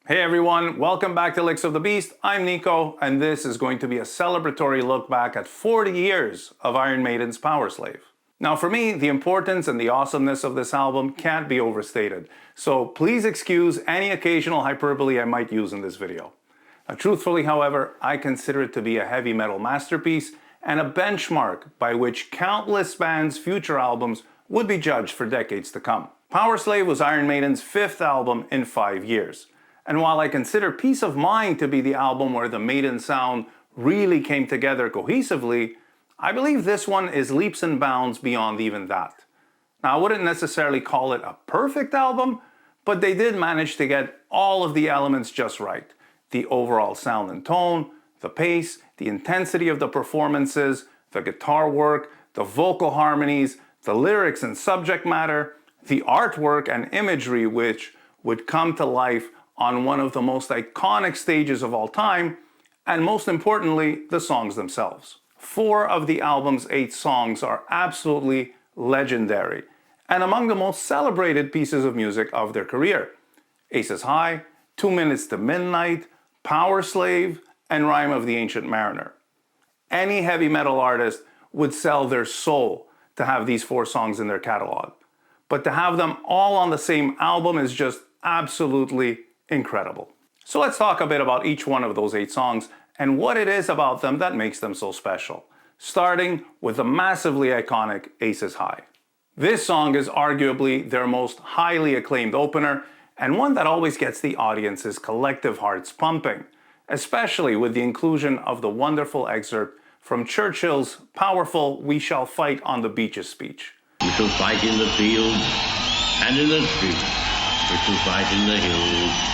Hey everyone, welcome back to Licks of the Beast. I'm Nico, and this is going to be a celebratory look back at 40 years of Iron Maiden's Powerslave. Now for me, the importance and the awesomeness of this album can't be overstated, so please excuse any occasional hyperbole I might use in this video. Now, truthfully, however, I consider it to be a heavy metal masterpiece and a benchmark by which countless bands' future albums would be judged for decades to come. Powerslave was Iron Maiden's 5th album in 5 years. And while I consider Peace of Mind to be the album where the Maiden sound really came together cohesively, I believe this one is leaps and bounds beyond even that. Now, I wouldn't necessarily call it a perfect album, but they did manage to get all of the elements just right. The overall sound and tone, the pace, the intensity of the performances, the guitar work, the vocal harmonies, the lyrics and subject matter, the artwork and imagery which would come to life on one of the most iconic stages of all time, and most importantly, the songs themselves. 4 of the album's 8 songs are absolutely legendary, and among the most celebrated pieces of music of their career. Aces High, 2 Minutes to Midnight, Powerslave, and Rime of the Ancient Mariner. Any heavy metal artist would sell their soul to have these 4 songs in their catalog. But to have them all on the same album is just absolutely incredible. So let's talk a bit about each one of those 8 songs and what it is about them that makes them so special. Starting with the massively iconic Aces High. This song is arguably their most highly acclaimed opener and one that always gets the audience's collective hearts pumping, especially with the inclusion of the wonderful excerpt from Churchill's powerful "We shall fight on the beaches" speech. We shall fight in the fields and in the streets. We shall fight in the hills.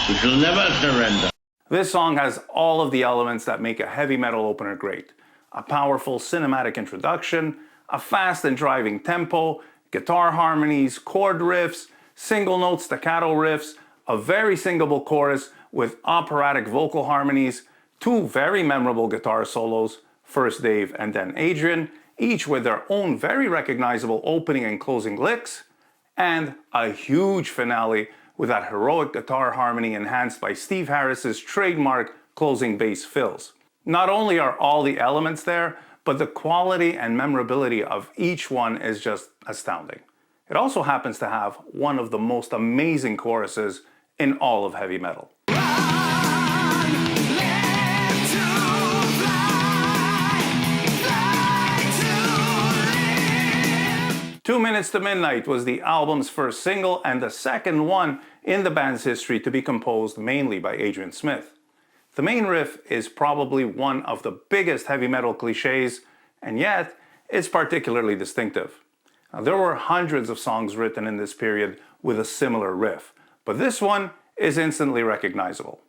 We shall never surrender. This song has all of the elements that make a heavy metal opener great. A powerful cinematic introduction, a fast and driving tempo, guitar harmonies, chord riffs, single note staccato riffs, a very singable chorus with operatic vocal harmonies, 2 very memorable guitar solos, first Dave and then Adrian, each with their own very recognizable opening and closing licks, and a huge finale with that heroic guitar harmony enhanced by Steve Harris's trademark closing bass fills. Not only are all the elements there, but the quality and memorability of each one is just astounding. It also happens to have one of the most amazing choruses in all of heavy metal. 2 Minutes to Midnight was the album's first single and the second one in the band's history to be composed mainly by Adrian Smith. The main riff is probably one of the biggest heavy metal cliches, and yet it's particularly distinctive. Now, there were hundreds of songs written in this period with a similar riff, but this one is instantly recognizable.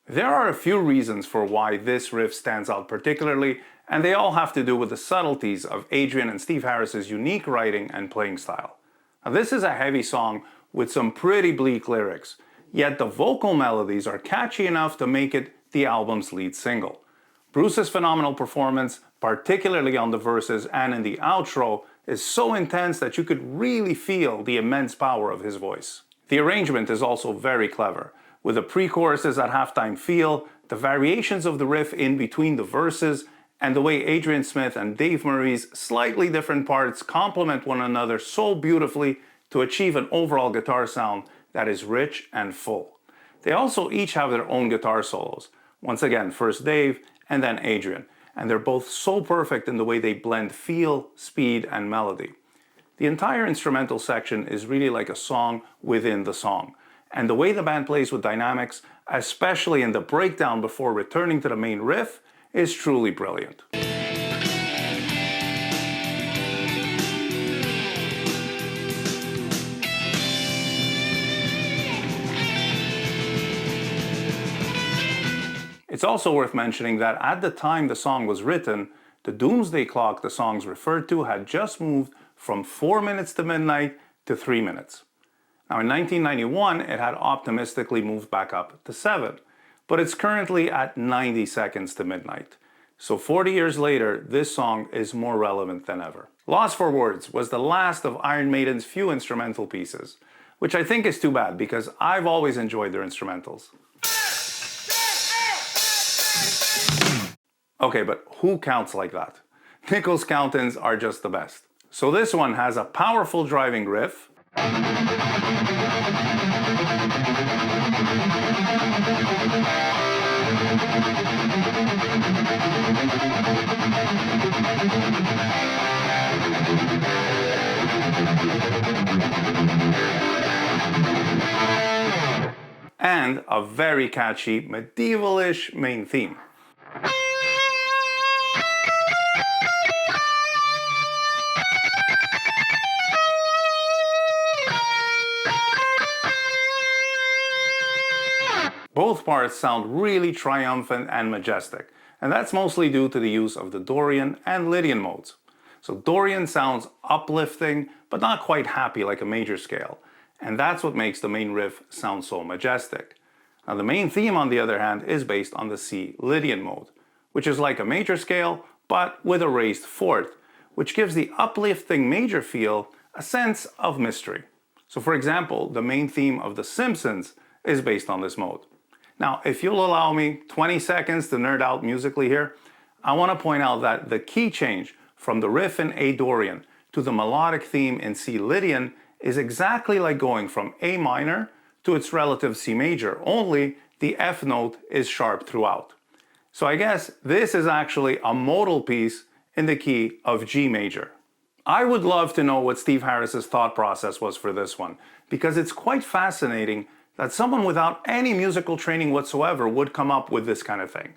There are a few reasons for why this riff stands out particularly, and they all have to do with the subtleties of Adrian and Steve Harris's unique writing and playing style. Now, this is a heavy song with some pretty bleak lyrics, yet the vocal melodies are catchy enough to make it the album's lead single. Bruce's phenomenal performance, particularly on the verses and in the outro, is so intense that you could really feel the immense power of his voice. The arrangement is also very clever, with the pre-choruses at halftime feel, the variations of the riff in between the verses, and the way Adrian Smith and Dave Murray's slightly different parts complement one another so beautifully to achieve an overall guitar sound that is rich and full. They also each have their own guitar solos. Once again, first Dave and then Adrian, and they're both so perfect in the way they blend feel, speed, and melody. The entire instrumental section is really like a song within the song, and the way the band plays with dynamics, especially in the breakdown before returning to the main riff, is truly brilliant. It's also worth mentioning that at the time the song was written, the doomsday clock the songs referred to had just moved from 4 minutes to midnight to 3 minutes. Now in 1991, it had optimistically moved back up to 7, but it's currently at 90 seconds to midnight. So 40 years later, this song is more relevant than ever. Lost for Words was the last of Iron Maiden's few instrumental pieces, which I think is too bad because I've always enjoyed their instrumentals. Okay, but who counts like that? Nickel's count-ins are just the best. So this one has a powerful driving riff, and a very catchy medieval-ish main theme. Both parts sound really triumphant and majestic, and that's mostly due to the use of the Dorian and Lydian modes. So Dorian sounds uplifting, but not quite happy like a major scale, and that's what makes the main riff sound so majestic. Now the main theme, on the other hand, is based on the C Lydian mode, which is like a major scale, but with a raised fourth, which gives the uplifting major feel a sense of mystery. So for example, the main theme of The Simpsons is based on this mode. Now, if you'll allow me 20 seconds to nerd out musically here, I want to point out that the key change from the riff in A Dorian to the melodic theme in C Lydian is exactly like going from A minor to its relative C major, only the F note is sharp throughout. So I guess this is actually a modal piece in the key of G major. I would love to know what Steve Harris's thought process was for this one, because it's quite fascinating that someone without any musical training whatsoever would come up with this kind of thing.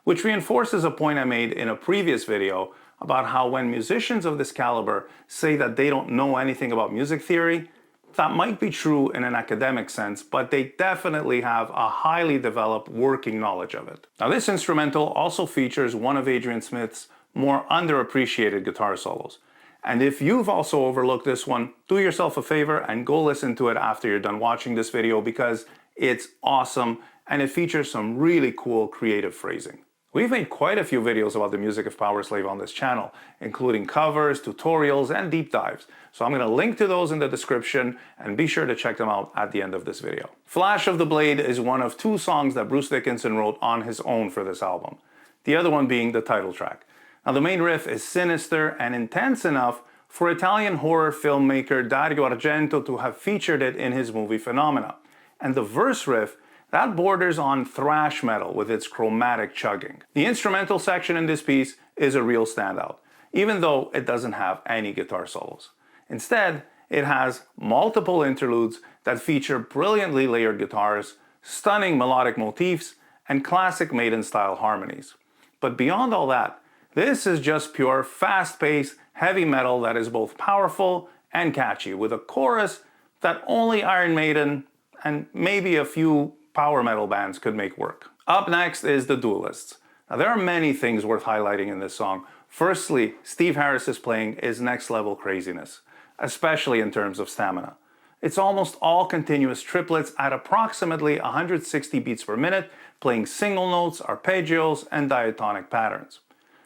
Which reinforces a point I made in a previous video about how when musicians of this caliber say that they don't know anything about music theory, that might be true in an academic sense, but they definitely have a highly developed working knowledge of it. Now this instrumental also features one of Adrian Smith's more underappreciated guitar solos. And if you've also overlooked this one, do yourself a favor and go listen to it after you're done watching this video because it's awesome and it features some really cool creative phrasing. We've made quite a few videos about the music of Powerslave on this channel, including covers, tutorials, and deep dives. So I'm going to link to those in the description and be sure to check them out at the end of this video. Flash of the Blade is one of 2 songs that Bruce Dickinson wrote on his own for this album, the other one being the title track. Now the main riff is sinister and intense enough for Italian horror filmmaker Dario Argento to have featured it in his movie Phenomena. And the verse riff, that borders on thrash metal with its chromatic chugging. The instrumental section in this piece is a real standout, even though it doesn't have any guitar solos. Instead, it has multiple interludes that feature brilliantly layered guitars, stunning melodic motifs, and classic Maiden-style harmonies. But beyond all that, this is just pure, fast-paced, heavy metal that is both powerful and catchy, with a chorus that only Iron Maiden and maybe a few power metal bands could make work. Up next is the Duellists. Now there are many things worth highlighting in this song. Firstly, Steve Harris's playing is next level craziness, especially in terms of stamina. It's almost all continuous triplets at approximately 160 beats per minute, playing single notes, arpeggios, and diatonic patterns.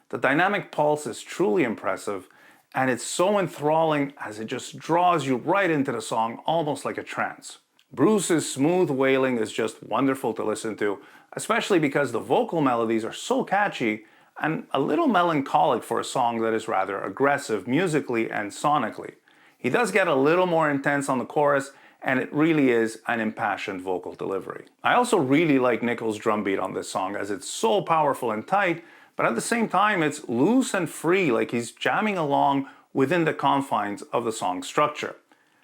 The dynamic pulse is truly impressive, and it's so enthralling as it just draws you right into the song almost like a trance. Bruce's smooth wailing is just wonderful to listen to, especially because the vocal melodies are so catchy and a little melancholic for a song that is rather aggressive musically and sonically. He does get a little more intense on the chorus, and it really is an impassioned vocal delivery. I also really like Nickel's drum beat on this song, as it's so powerful and tight, but at the same time it's loose and free, like he's jamming along within the confines of the song's structure.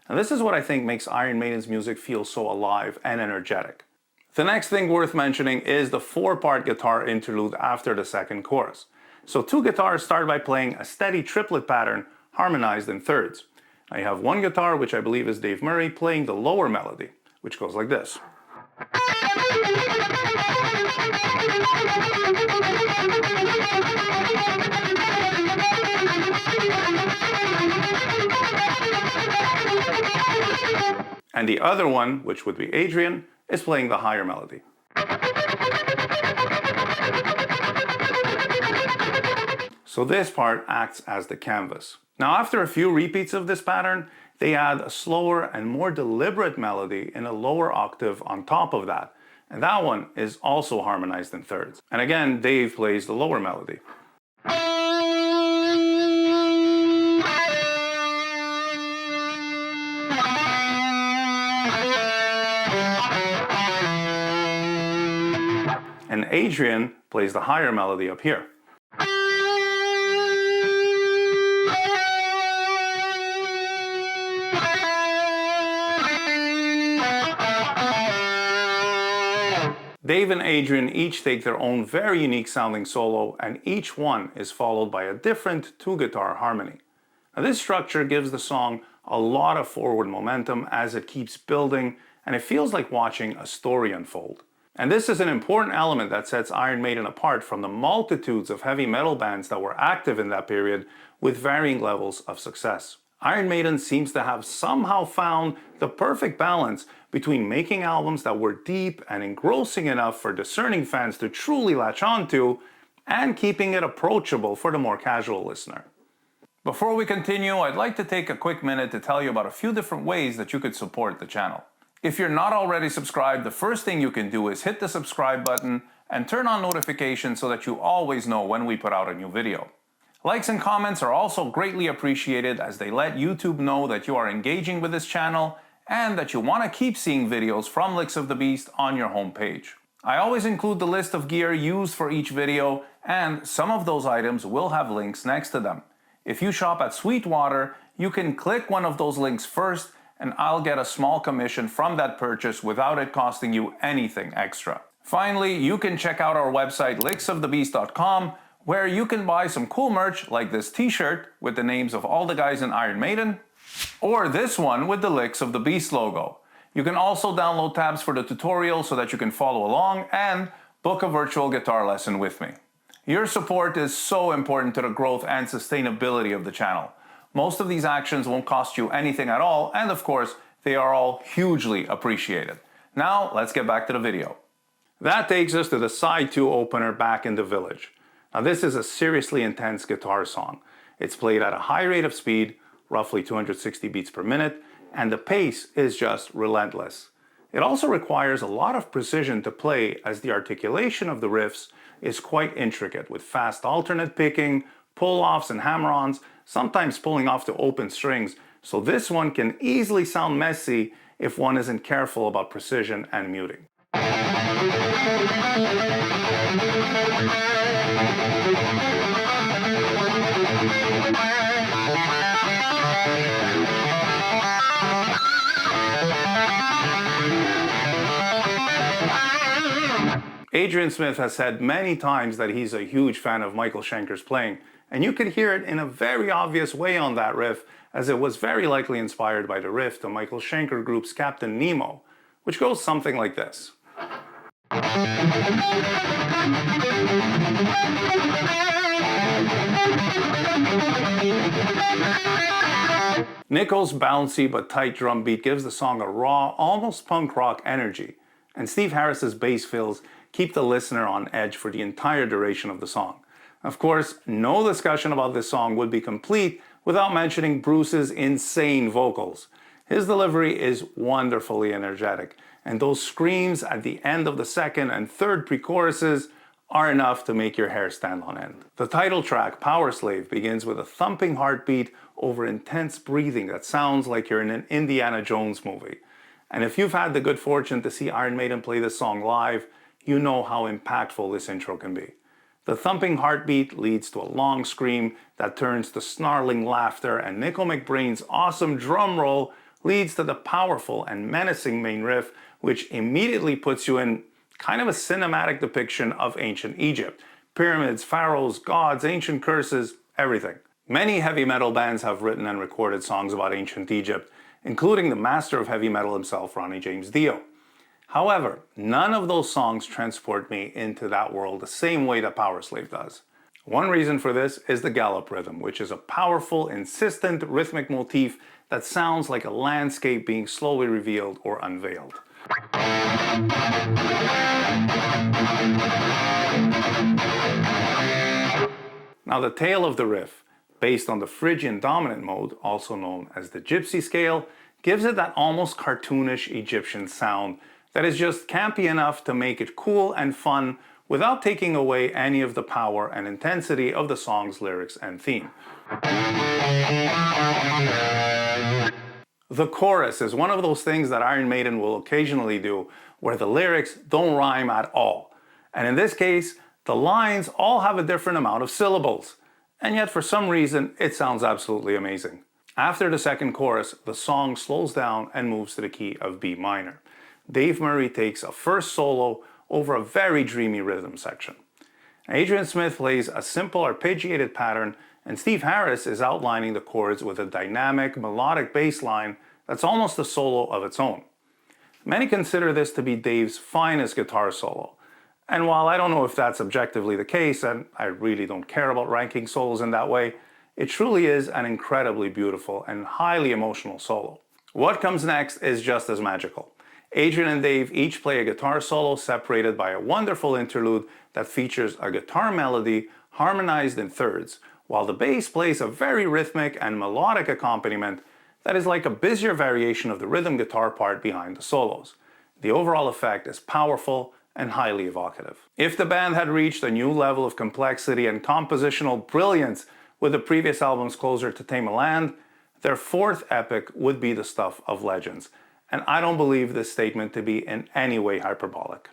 And this is what I think makes Iron Maiden's music feel so alive and energetic. The next thing worth mentioning is the 4-part guitar interlude after the second chorus. So 2 guitars start by playing a steady triplet pattern harmonized in thirds. Now you have one guitar, which I believe is Dave Murray, playing the lower melody, which goes like this. and the other one, which would be Adrian, is playing the higher melody. So this part acts as the canvas. Now after a few repeats of this pattern, they add a slower and more deliberate melody in a lower octave on top of that. And that one is also harmonized in thirds. And again, Dave plays the lower melody. And Adrian plays the higher melody up here. Dave and Adrian each take their own very unique sounding solo, and each one is followed by a different two-guitar harmony. Now this structure gives the song a lot of forward momentum as it keeps building, and it feels like watching a story unfold. And this is an important element that sets Iron Maiden apart from the multitudes of heavy metal bands that were active in that period with varying levels of success. Iron Maiden seems to have somehow found the perfect balance between making albums that were deep and engrossing enough for discerning fans to truly latch onto, and keeping it approachable for the more casual listener. Before we continue, I'd like to take a quick minute to tell you about a few different ways that you could support the channel. If you're not already subscribed, the first thing you can do is hit the subscribe button and turn on notifications so that you always know when we put out a new video. Likes and comments are also greatly appreciated as they let YouTube know that you are engaging with this channel and that you want to keep seeing videos from Licks of the Beast on your homepage. I always include the list of gear used for each video, and some of those items will have links next to them. If you shop at Sweetwater, you can click one of those links first and I'll get a small commission from that purchase without it costing you anything extra. Finally, you can check out our website licksofthebeast.com, where you can buy some cool merch like this t-shirt with the names of all the guys in Iron Maiden, or this one with the Licks of the Beast logo. You can also download tabs for the tutorial so that you can follow along and book a virtual guitar lesson with me. Your support is so important to the growth and sustainability of the channel. Most of these actions won't cost you anything at all, and of course, they are all hugely appreciated. Now, let's get back to the video. That takes us to the side 2 opener, Back in the Village. Now this is a seriously intense guitar song. It's played at a high rate of speed, roughly 260 beats per minute, and the pace is just relentless. It also requires a lot of precision to play as the articulation of the riffs is quite intricate with fast alternate picking, pull-offs and hammer-ons, sometimes pulling off the open strings, so this one can easily sound messy if one isn't careful about precision and muting. Adrian Smith has said many times that he's a huge fan of Michael Schenker's playing, and you could hear it in a very obvious way on that riff, as it was very likely inspired by the riff to Michael Schenker Group's Captain Nemo, which goes something like this. Nico's bouncy but tight drum beat gives the song a raw, almost punk rock energy, and Steve Harris's bass fills keep the listener on edge for the entire duration of the song. Of course, no discussion about this song would be complete without mentioning Bruce's insane vocals. His delivery is wonderfully energetic, and those screams at the end of the second and third pre-choruses are enough to make your hair stand on end. The title track, Powerslave, begins with a thumping heartbeat over intense breathing that sounds like you're in an Indiana Jones movie. And if you've had the good fortune to see Iron Maiden play this song live, you know how impactful this intro can be. The thumping heartbeat leads to a long scream that turns to snarling laughter, and Nico McBrain's awesome drum roll leads to the powerful and menacing main riff, which immediately puts you in kind of a cinematic depiction of ancient Egypt. Pyramids, pharaohs, gods, ancient curses, everything. Many heavy metal bands have written and recorded songs about ancient Egypt, including the master of heavy metal himself, Ronnie James Dio. However, none of those songs transport me into that world the same way that Powerslave does. One reason for this is the gallop rhythm, which is a powerful, insistent rhythmic motif that sounds like a landscape being slowly revealed or unveiled. Now the tail of the riff, based on the Phrygian dominant mode, also known as the gypsy scale, gives it that almost cartoonish Egyptian sound that is just campy enough to make it cool and fun without taking away any of the power and intensity of the song's lyrics and theme. The chorus is one of those things that Iron Maiden will occasionally do where the lyrics don't rhyme at all. And in this case, the lines all have a different amount of syllables. And yet for some reason, it sounds absolutely amazing. After the second chorus, the song slows down and moves to the key of B minor. Dave Murray takes a first solo over a very dreamy rhythm section. Adrian Smith plays a simple arpeggiated pattern, and Steve Harris is outlining the chords with a dynamic, melodic bass line that's almost a solo of its own. Many consider this to be Dave's finest guitar solo. And while I don't know if that's objectively the case, and I really don't care about ranking solos in that way, it truly is an incredibly beautiful and highly emotional solo. What comes next is just as magical. Adrian and Dave each play a guitar solo separated by a wonderful interlude that features a guitar melody harmonized in thirds, while the bass plays a very rhythmic and melodic accompaniment that is like a busier variation of the rhythm guitar part behind the solos. The overall effect is powerful and highly evocative. If the band had reached a new level of complexity and compositional brilliance with the previous albums Closer to Tame a Land, their fourth epic would be the stuff of legends, and I don't believe this statement to be in any way hyperbolic.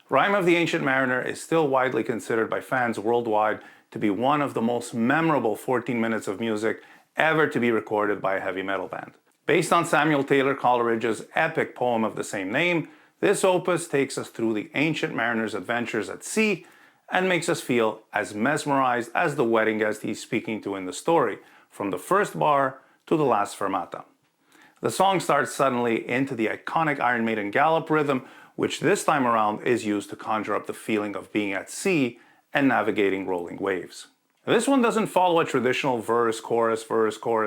Rime of the Ancient Mariner is still widely considered by fans worldwide to be one of the most memorable 14 minutes of music ever to be recorded by a heavy metal band. Based on Samuel Taylor Coleridge's epic poem of the same name, this opus takes us through the ancient mariner's adventures at sea and makes us feel as mesmerized as the wedding guest he's speaking to in the story, from the first bar to the last fermata. The song starts suddenly into the iconic Iron Maiden gallop rhythm, which this time around is used to conjure up the feeling of being at sea and navigating rolling waves. This one doesn't follow a traditional verse, chorus,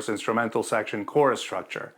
instrumental section, chorus structure.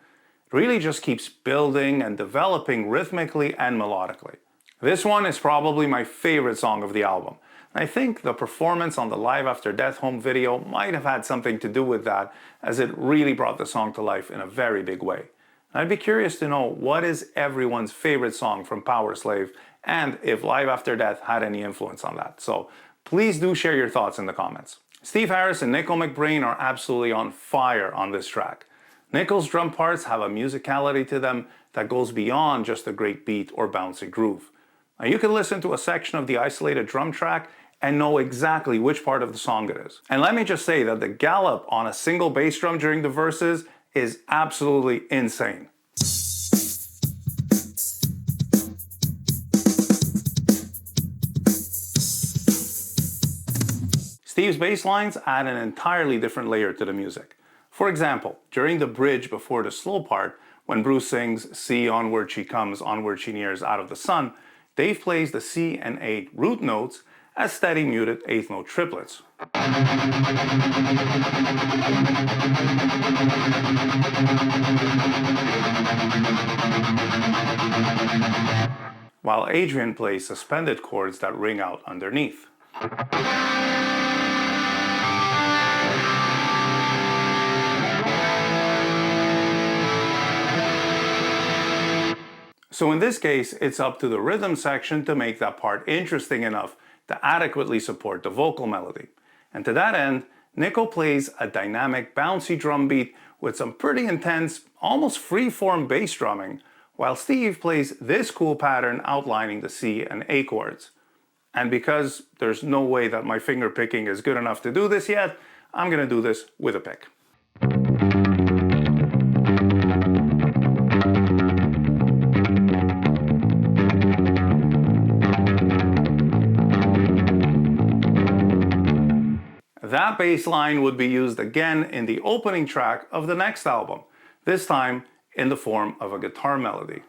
It really just keeps building and developing rhythmically and melodically. This one is probably my favorite song of the album. I think the performance on the Live After Death home video might have had something to do with that, as it really brought the song to life in a very big way. I'd be curious to know what is everyone's favorite song from Powerslave, and if Live After Death had any influence on that. So please do share your thoughts in the comments. Steve Harris and Nickel McBrain are absolutely on fire on this track. Nickel's drum parts have a musicality to them that goes beyond just a great beat or bouncy groove. Now you can listen to a section of the isolated drum track and know exactly which part of the song it is. And let me just say that the gallop on a single bass drum during the verses is absolutely insane. Steve's bass lines add an entirely different layer to the music. For example, during the bridge before the slow part, when Bruce sings "See, onward she comes, onward she nears out of the sun," Dave plays the C and A root notes as steady muted eighth note triplets. While Adrian plays suspended chords that ring out underneath. So in this case, it's up to the rhythm section to make that part interesting enough to adequately support the vocal melody. And to that end, Nickel plays a dynamic, bouncy drum beat with some pretty intense, almost free-form bass drumming, while Steve plays this cool pattern outlining the C and A chords. And because there's no way that my finger picking is good enough to do this yet, I'm gonna do this with a pick. That bass line would be used again in the opening track of the next album, this time in the form of a guitar melody.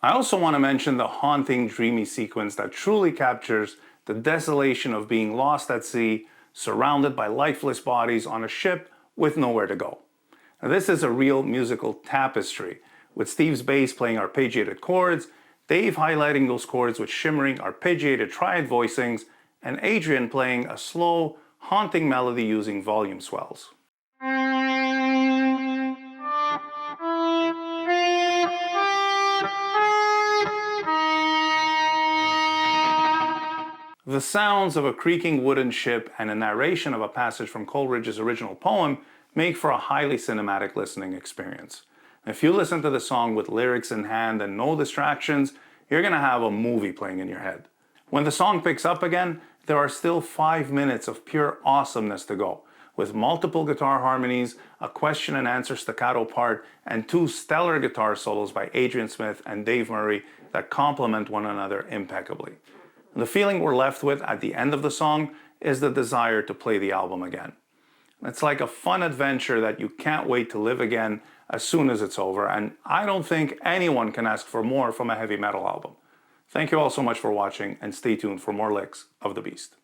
I also want to mention the haunting, dreamy sequence that truly captures the desolation of being lost at sea, surrounded by lifeless bodies on a ship with nowhere to go. Now, this is a real musical tapestry, with Steve's bass playing arpeggiated chords, Dave highlighting those chords with shimmering arpeggiated triad voicings, and Adrian playing a slow, haunting melody using volume swells. The sounds of a creaking wooden ship and a narration of a passage from Coleridge's original poem make for a highly cinematic listening experience. If you listen to the song with lyrics in hand and no distractions, you're going to have a movie playing in your head. When the song picks up again, there are still 5 minutes of pure awesomeness to go, with multiple guitar harmonies, a question and answer staccato part, and 2 stellar guitar solos by Adrian Smith and Dave Murray that complement one another impeccably. The feeling we're left with at the end of the song is the desire to play the album again. It's like a fun adventure that you can't wait to live again as soon as it's over, and I don't think anyone can ask for more from a heavy metal album. Thank you all so much for watching, and stay tuned for more licks of the beast.